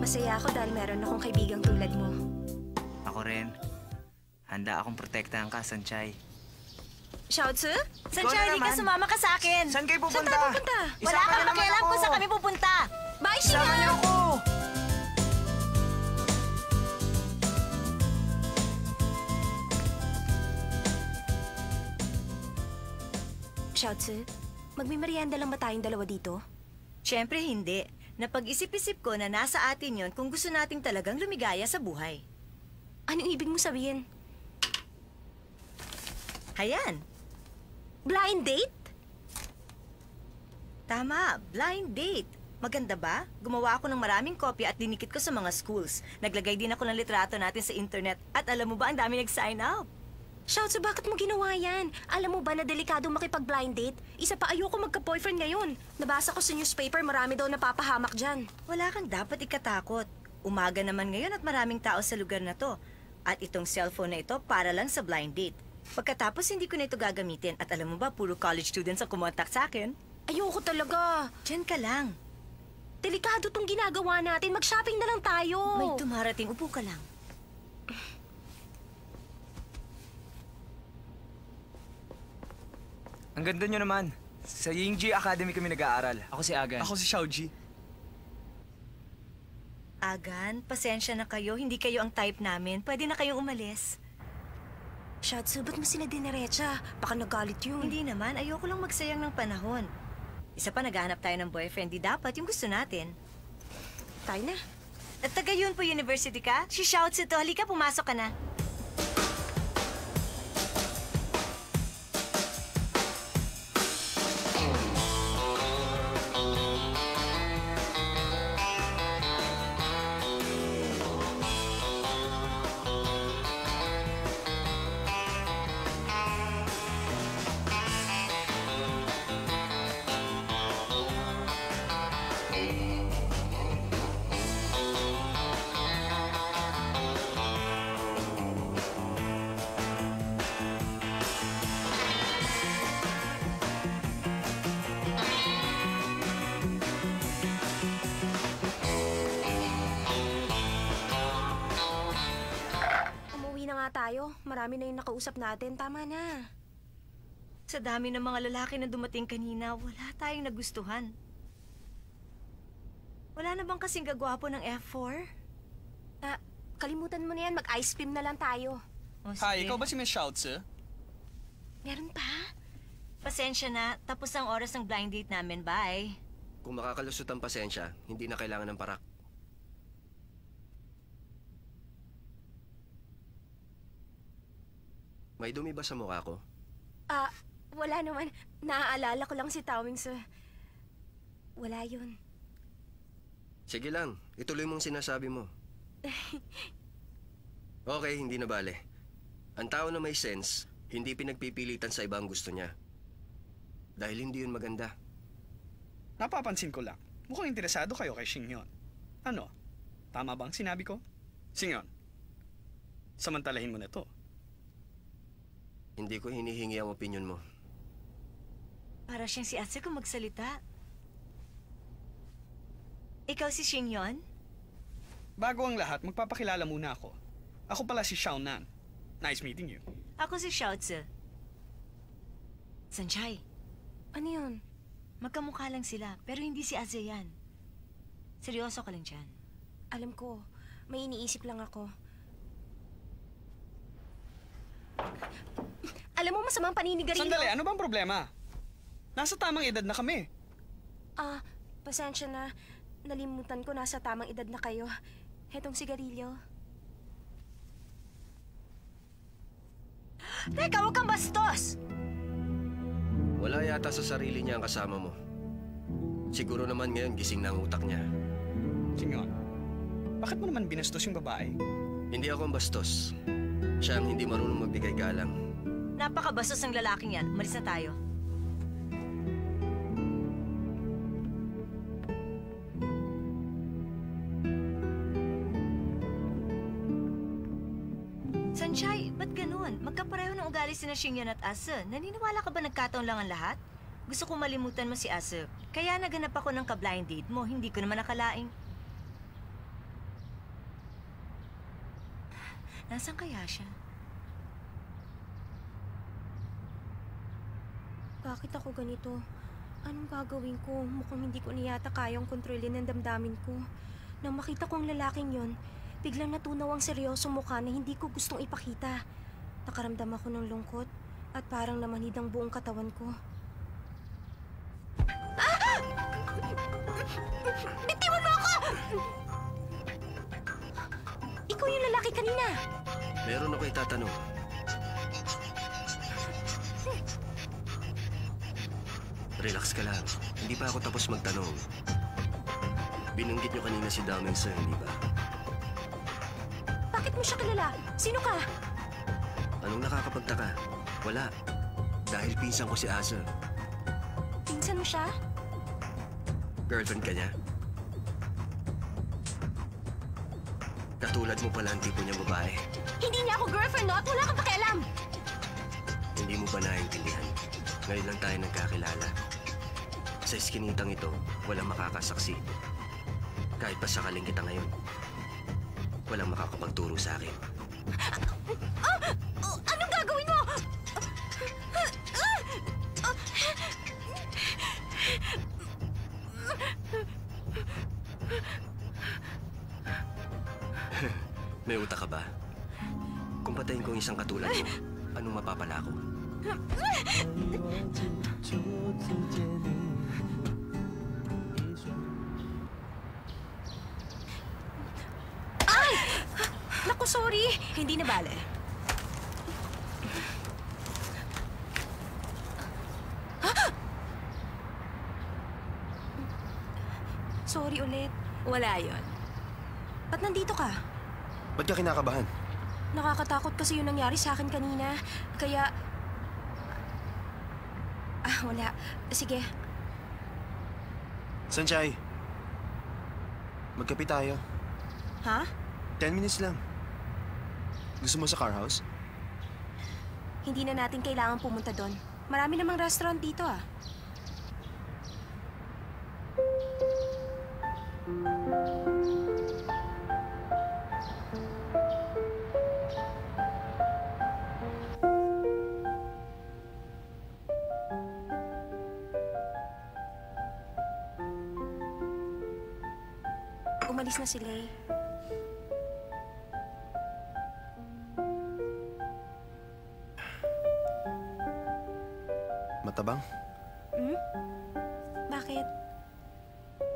Masaya ako dahil meron akong kaibigang tulad mo. Ako rin. Handa akong protektahan ka, Sanchay. Xiaozi? Sanchay, hindi ka sumama ka sa akin. Saan kayo pupunta? Saan tayo pupunta? Wala kang pakialam kung saan kami pupunta. Bye, Sama niyo Xinyan! ako! Xiaozi, magmimerienda lang ba tayong dalawa dito? Siyempre hindi. Napag-isip-isip ko na nasa atin yon kung gusto nating talagang lumigaya sa buhay. Anong ibig mo sabihin? Hayan. Blind date? Tama, blind date. Maganda ba? Gumawa ako ng maraming kopya at dinikit ko sa mga schools. Naglagay din ako ng litrato natin sa internet. At alam mo ba, ang dami nag-sign up. Xiaozi, bakit mo ginawa yan? Alam mo ba na delikado makipag-blind date? Isa pa, ayoko magka-boyfriend ngayon. Nabasa ko sa newspaper, marami daw napapahamak dyan. Wala kang dapat ikatakot. Umaga naman ngayon at maraming tao sa lugar na to. At itong cellphone na ito para lang sa blind date. Pagkatapos hindi ko na ito gagamitin. At alam mo ba, puro college students ang kumontak sa akin. Ayoko talaga. Diyan ka lang. Delikado tong ginagawa natin. Mag-shopping na lang tayo. May tumarating. Upo ka lang. Ang ganda nyo naman. Sa Yingji Academy kami nag-aaral. Ako si Agan. Ako si Xiaoji. Agan, pasensya na kayo. Hindi kayo ang type namin. Pwede na kayong umalis. Xiaozi, ba't mo sila diniretsa? Baka nagalit yun. Hindi naman. Ayoko lang magsayang ng panahon. Isa pa, naghahanap tayo ng boyfriend. Di dapat yung gusto natin. Tayo na. At taga Yunpo University ka? Si Xiaozi to. Halika, pumasok ka na. Tayo. Marami na yung nakausap natin. Tama na. Sa dami ng mga lalaki na dumating kanina, wala tayong nagustuhan. Wala na bang kasing gagwapo ng F4? Kalimutan mo na yan. Mag-ice cream na lang tayo. O, Hi, sige. ikaw ba si Miss Xiaozi? Meron pa? Pasensya na. Tapos ang oras ng blind date namin. Bye. Kung makakalusot ang pasensya, hindi na kailangan ng parak. May dumi ba sa mukha ko? Wala naman. Naaalala ko lang si Tawing sa... Wala yun. Sige lang, ituloy mong sinasabi mo. Okay, hindi na bale. Ang tao na may sense, hindi pinagpipilitan sa iba ang gusto niya. Dahil hindi yun maganda. Napapansin ko lang. Mukhang interesado kayo kay Xingyon. Ano? Tama bang sinabi ko? Xingyon, samantalahin mo na to. Hindi ko hinihingi ang opinion mo. Para siyang si Ase kung magsalita. Ikaw si Xingyon? Bago ang lahat, magpapakilala muna ako. Ako pala si Xiaonan. Nice meeting you. Ako si Xiaozi. Sanchay, Ano yun? magkamukha lang sila, pero hindi si Ase yan. Seryoso ka lang dyan. Alam ko. May iniisip lang ako. Alam mo, masamang paninigarilyo. Sandali, ano bang problema? Nasa tamang edad na kami. Pasensya na. Nalimutan ko nasa tamang edad na kayo. Hetong sigarilyo. Teka, huwag kang bastos! Wala yata sa sarili niya ang kasama mo. Siguro naman ngayon gising na ang utak niya. Xingyon, bakit mo naman binastos yung babae? Hindi ako ang bastos. Siya ang hindi marunong magbigay galang. Napakabastos ng lalaking yan. Malis na tayo. Sanchay, ba't ganun? Magkapareho ng ugali sina Xingyan at Ase. Naniniwala ka ba nagkataon lang ang lahat? Gusto kong malimutan mo si Ase. Kaya naganap ako ng ka-blind date mo. Hindi ko naman nakalaing. Nasaan kaya siya? Bakit ako ganito? Anong gagawin ko? Mukhang hindi ko na yata kayang kontrolin ang damdamin ko. Nang makita ko ang lalaking yon, biglang natunaw ang seryosong mukha na hindi ko gustong ipakita. Nakaramdam ako ng lungkot at parang namanhid ang buong katawan ko. Ah! Bitiwan mo ako! Ikaw yung lalaki kanina. Meron ako itatanong. Relax ka lang. Hindi pa ako tapos magtanong. Binanggit niyo kanina si Downing, sir, hindi ba? Bakit mo siya kilala? Sino ka? Anong nakakapagtaka? Wala. Dahil pinsan ko si Asa. Pinsan mo siya? Girlfriend ka niya? Katulad mo pala ang tipo niyang babae. Hindi niya ako girlfriend, no? At wala kang pakialam. Hindi mo ba naiintindihan? Ngayon lang tayo nagkakilala. Sa iskinitang ito, walang makakasaksi. Kahit pa sakaling kita ngayon, walang makakapagturo sa akin. Anong gagawin mo? May utak ka ba? Kung patayin ko ang isang katulad mo, anong mapapala ko? Ay! Naku, sorry. Hindi na bale. Sorry ulit. Wala yon. Ba't nandito ka? Ba't ka kinakabahan? Nakakatakot kasi yung nangyari sa akin kanina. Kaya... wala. Sige. Sanchay, magkape tayo. Ha? 10 minutes lang. Gusto mo sa car house? Hindi na natin kailangan pumunta doon. Marami namang restaurant dito, ah. Umalis na si Lay. Matabang? Bakit?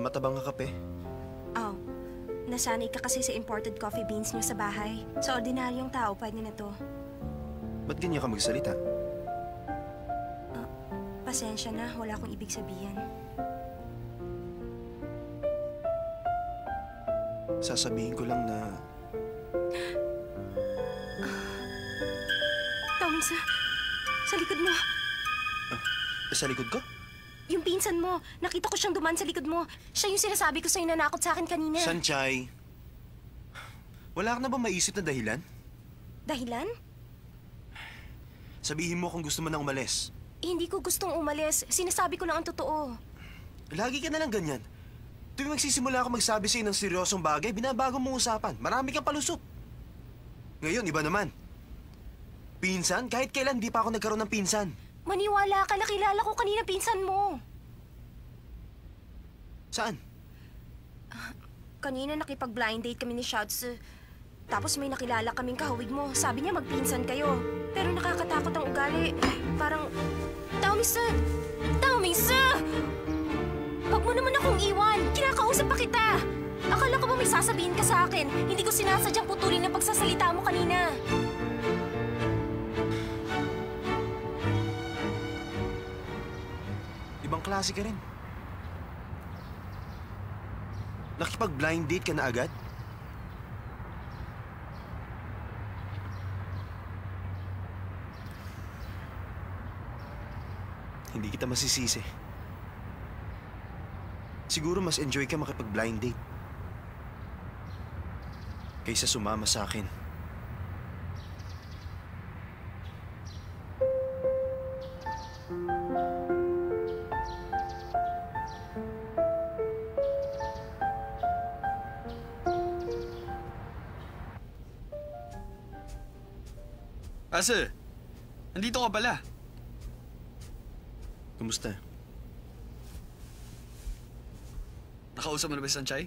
Matabang ka kape? Oh, nasanay ka kasi sa imported coffee beans niyo sa bahay. Sa ordinaryong tao, pwede na to. Ba't ganyan ka magsalita? Pasensya na, wala akong ibig sabihin. Sasabihin ko lang na Tawag sa likod mo. sa likod ko? Yung pinsan mo, nakita ko siyang duman sa likod mo. Siya yung sinasabi ko sa'yo na nakot sa akin kanina. Sanchay, wala ka na ba maisip na dahilan? Dahilan? Sabihin mo kung gusto mo nang umalis. Hindi ko gustong umalis. Sinasabi ko lang ang totoo. Lagi ka na lang ganyan. Tuwing magsisimula ako magsabi sa'yo ng seryosong bagay, binabago mo usapan. Marami kang palusot. Ngayon, iba naman. Pinsan? Kahit kailan, di pa ako nagkaroon ng pinsan. Maniwala ka, nakilala ko kanina pinsan mo. Saan? Kanina nakipag-blind date kami ni Shouts. Tapos may nakilala kaming kahawig mo. Sabi niya magpinsan kayo. Pero nakakatakot ang ugali. Parang, Tawmisa! Tawmisa! Huwag mo naman akong iwan. Kinakausap pa kita. Akala ko ba may sasabihin ka sa akin? Hindi ko sinasadyang putulin ang pagsasalita mo kanina. Ibang klase ka rin. Nakipag-blind date ka na agad? Hindi kita masisisi. Siguro mas enjoy ka makipag-blind date kaysa sumama sa akin. Ase, nandito ka pala. Kumusta? Nakausap mo na ba si Sanchay?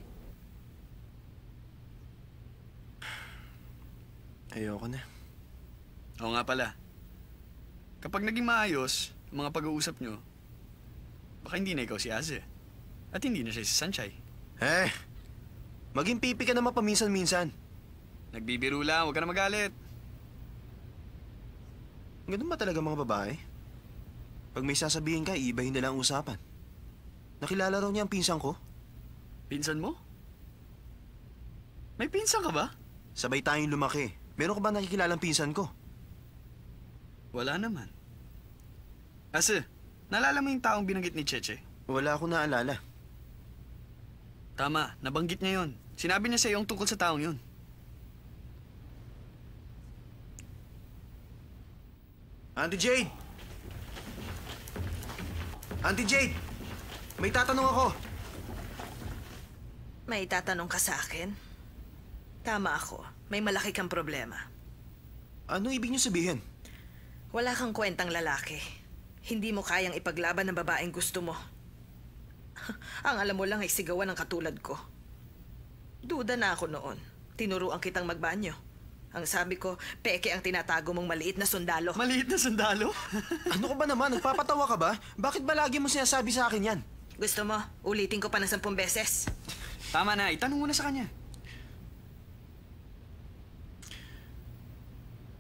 Ayoko na. Oo nga pala. Kapag naging maayos ang mga pag-uusap nyo, baka hindi na ikaw si Ase. At hindi na siya si Sanchay. Maging pipi ka naman paminsan-minsan. Nagbibiro lang, huwag ka na magalit. Ganun ba talaga mga babae? Pag may sasabihin ka, iibahin nila ang usapan. Nakilala raw niya ang pinsan ko. Pinsan mo? May pinsan ka ba? Sabay tayong lumaki. Meron ka ba nakikilalang pinsan ko? Wala naman. Ase, naalala mo yung taong binanggit ni Cheche? Wala akong naalala. Tama, nabanggit niya yon. Sinabi niya sa iyo ang tungkol sa taong yun. Auntie Jade! Auntie Jade! May tatanong ako. May tatanong ka sa akin? Tama ako. May malaki kang problema. Ano ibig niyo sabihin? Wala kang kwentang lalaki. Hindi mo kayang ipaglaban ng babaeng gusto mo. Ang alam mo lang ay sigawan ng katulad ko. Duda na ako noon. Tinuruan kitang magbanyo. Ang sabi ko, peke ang tinatago mong maliit na sundalo. Maliit na sundalo? Ano ka ba naman? Nagpapatawa ka ba? Bakit ba lagi mo sinasabi sa akin yan? Gusto mo, ulitin ko pa ng 10 beses. Tama na, itanong mo na sa kanya.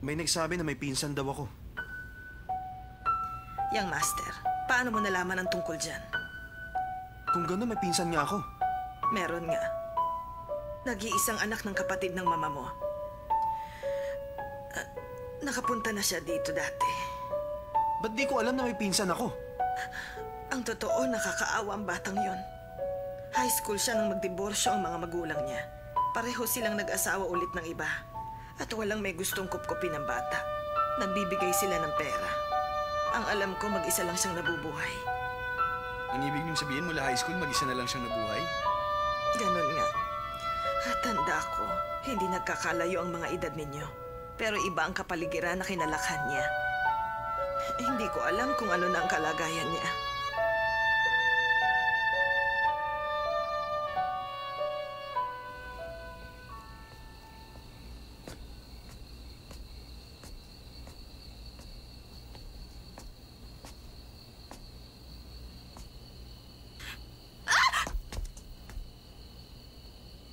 May nagsabi na may pinsan daw ako. Yang master, paano mo nalaman ang tungkol dyan? Kung gano'n, may pinsan nga ako. Meron nga. Nag-iisang anak ng kapatid ng mama mo. Nakapunta na siya dito dati. Ba't di ko alam na may pinsan ako? Ang totoo, nakakaawa ang batang yon. High school siya nang magdiborsyo ang mga magulang niya. Pareho silang nag-asawa ulit ng iba. At walang may gustong kupkupin ng bata. Nagbibigay sila ng pera. Ang alam ko, mag-isa lang siyang nabubuhay. Ang ibig niyong sabihin mula high school, mag-isa na lang siyang nabuhay? Ganon nga. At tanda ko, hindi nagkakalayo ang mga edad ninyo. Pero iba ang kapaligiran na kinalakhan niya. Hindi ko alam kung ano na ang kalagayan niya.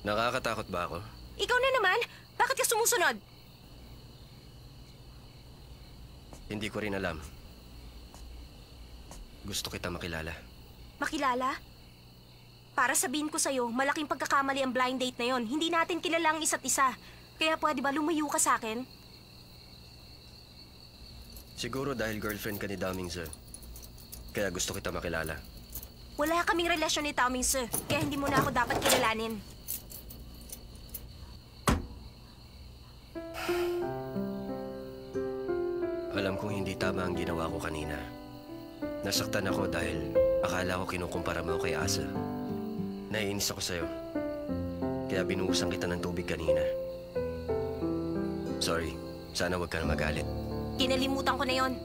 Nakakatakot ba ako? Ikaw na naman? Bakit ka sumusunod? Hindi ko rin alam. Gusto kita makilala. Makilala? Para sabihin ko sa'yo, malaking pagkakamali ang blind date na yon. Hindi natin kilala ang isa't isa. Kaya pwede ba lumayo ka sa akin? Siguro dahil girlfriend ka ni Daming Sir. Kaya gusto kita makilala. Wala kaming relasyon ni Tommy, sir. Kaya hindi mo na ako dapat kilalanin. Alam kong hindi tama ang ginawa ko kanina. Nasaktan ako dahil akala ko kinukumpara mo kay Asa. Naiinis ako sa'yo. Kaya binuhusan kita ng tubig kanina. Sorry. Sana wag ka na magalit. Kinalimutan ko na yon.